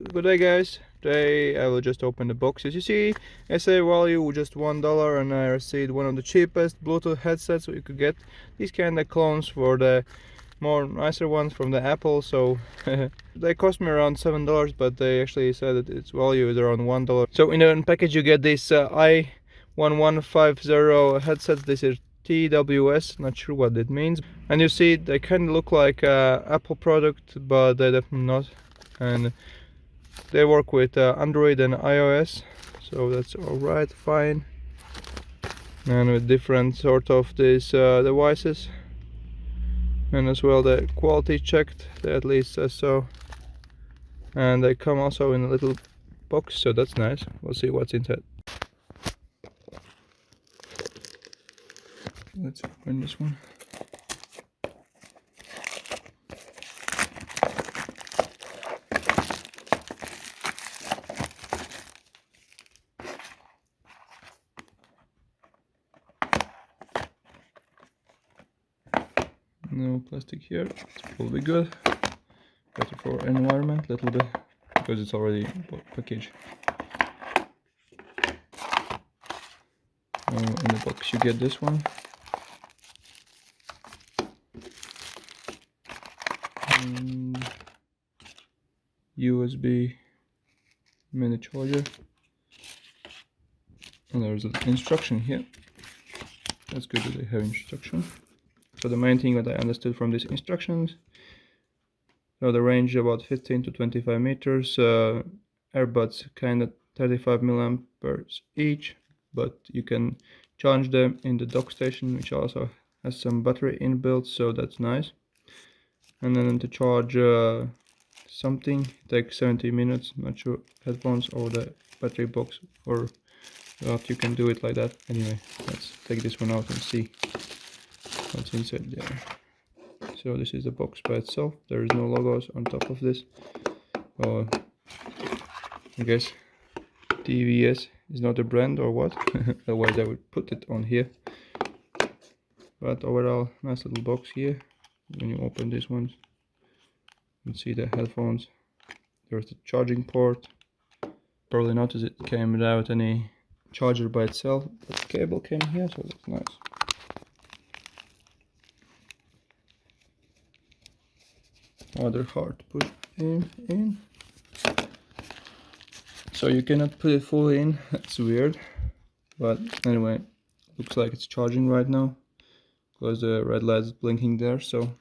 Good day guys, today I will just open the box. As you see, SA value just $1, and I received one of the cheapest Bluetooth headsets you could get. These kind of clones for the more nicer ones from the Apple, so they cost me around $7, but they actually said that its value is around $1. So in the package you get this i11 5.0 headsets. This is TWS, not sure what it means. And you see they kind of look like Apple product, but they're definitely not. And they work with Android and iOS, so that's alright, fine. And with different sort of these devices, and as well the quality checked, they at least says so. And they come also in a little box, so that's nice. We'll see what's inside. Let's open this one. No plastic here, it's probably good. Better for environment, little bit, because it's already packaged. In the box you get this one. And USB mini charger. And there's an instruction here. That's good that they have instruction. So the main thing that I understood from these instructions, so the range about 15 to 25 meters, Earbuds kind of 35 milliamperes each, but you can charge them in the dock station, which also has some battery inbuilt, so that's nice. And then to charge something, it takes 70 minutes, not sure headphones or the battery box, or what you can do it like that. Anyway, let's take this one out and see what's inside there. So this is the box by itself. There is no logos on top of this. I guess TWS is not a brand or what. Otherwise I would put it on here. But overall, nice little box here. When you open this one, you can see the headphones. There's the charging port. Probably noticed it came without any charger by itself, but the cable came here, so that's nice. Rather hard to put in. So you cannot put it fully in, that's weird. But anyway, looks like it's charging right now, because the red light is blinking there, so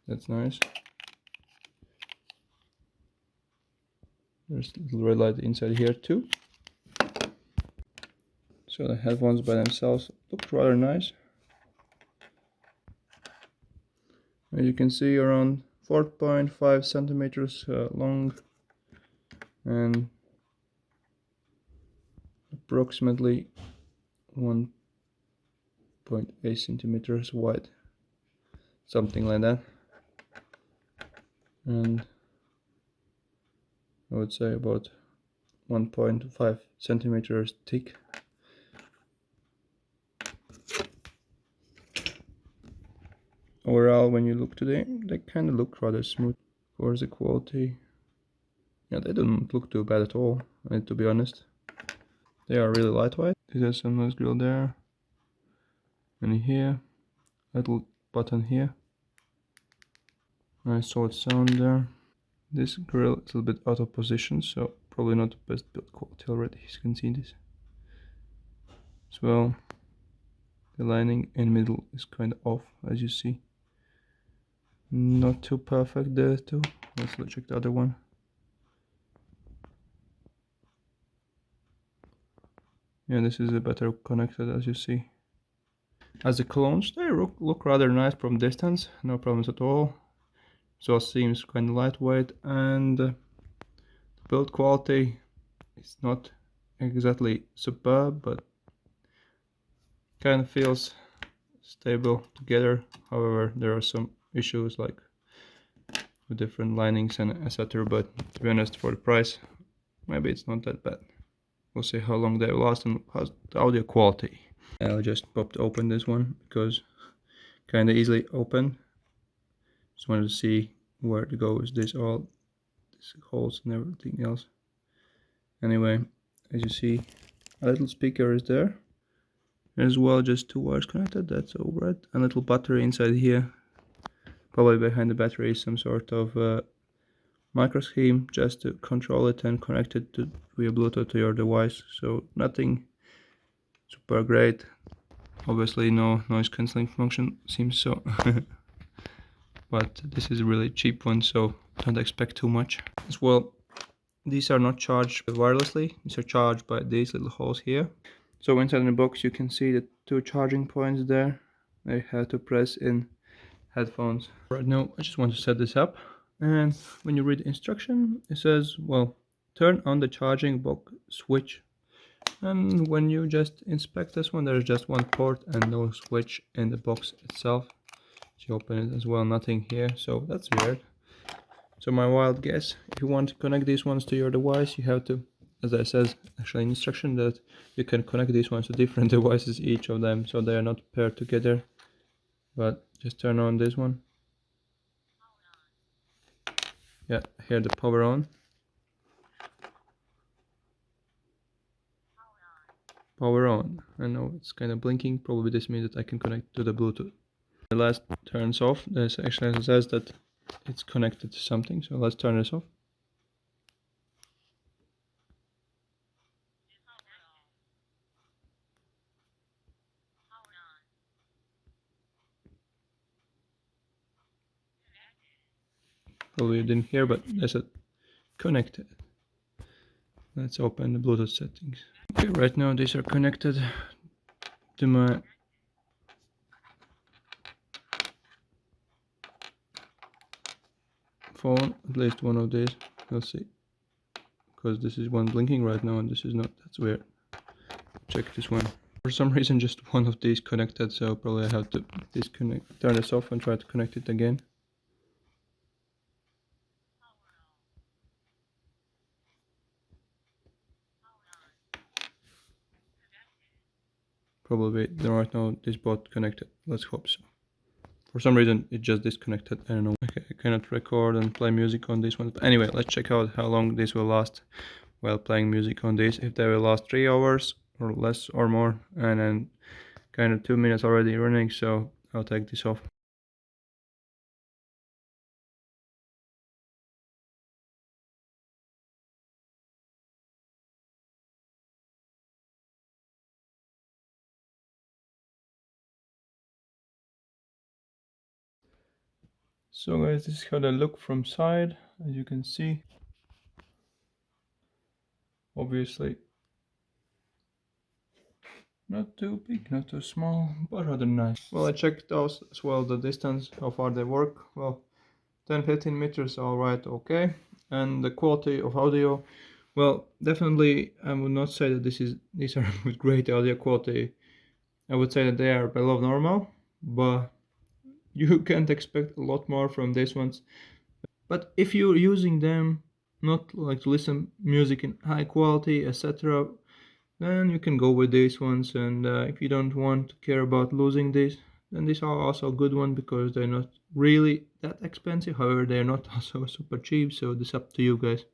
that's nice. There's a little red light inside here too. So the headphones by themselves look rather nice. As you can see, around 4.5 centimeters long and approximately 1.8 centimeters wide, something like that. And I would say about 1.5 centimeters thick. Overall, when you look today, they kind of look rather smooth. Of course, the quality, yeah, they don't look too bad at all, to be honest. They are really lightweight. There's some nice grill there, and here, little button here. Nice solid sound there. This grill is a little bit out of position, so probably not the best build quality already. You can see this as well. The lining in the middle is kind of off, as you see. Not too perfect there too. Let's check the other one. Yeah, this is a better connected, as you see. As the clones, they look rather nice from distance, no problems at all. So it seems kind of lightweight, and the build quality is not exactly superb, but kind of feels stable together. However, there are some issues like with different linings and etc. But to be honest, for the price, maybe it's not that bad. We'll see how long they last and how's the audio quality. I'll just pop open this one because kind of easily open. Just wanted to see where to go with this these holes and everything else. Anyway, as you see, a little speaker is there as well, just two wires connected, that's all right. A little battery inside here. Probably behind the battery is some sort of micro scheme just to control it and connect it to via Bluetooth to your device. So nothing super great. Obviously no noise cancelling function seems so. But this is a really cheap one, so don't expect too much. As well, these are not charged wirelessly, these are charged by these little holes here. So inside the box you can see the two charging points there. I have to press in headphones. Right now I just want to set this up, and when you read the instruction it says, well, turn on the charging box switch. And when you just inspect this one, there's just one port and no switch in the box itself. So you open it as well, nothing here, so that's weird. So my wild guess, if you want to connect these ones to your device, you have to, as I said, actually instruction that you can connect these ones to different devices, each of them, so they are not paired together. But just turn on this one. Yeah, here the power on. Power on. I know it's kind of blinking, probably this means that I can connect to the Bluetooth. The last turns off. This actually says that it's connected to something, so let's turn this off. Probably you didn't hear, but I said connected. Let's open the Bluetooth settings. Okay, right now these are connected to my phone, at least one of these. We'll see, because this is one blinking right now and this is not. That's weird. Check this one. For some reason just one of these connected, so probably I have to disconnect, turn this off and try to connect it again. Probably right now this both connected. Let's hope so. For some reason it just disconnected, I don't know. Okay, I cannot record and play music on this one. But anyway, let's check out how long this will last while playing music on this. If they will last 3 hours or less or more, and then kind of 2 minutes already running, so I'll take this off. So guys, this is how they look from side, as you can see. Obviously not too big, not too small, but rather nice. Well, I checked out as well the distance, how far they work. Well, 10-15 meters, alright, okay. And the quality of audio, well, definitely I would not say that these are with great audio quality. I would say that they are below normal, but you can't expect a lot more from these ones. But if you're using them not like to listen music in high quality, etc., then you can go with these ones. And if you don't want to care about losing these, then these are also a good one because they're not really that expensive. However, they're not also super cheap, so it's up to you guys.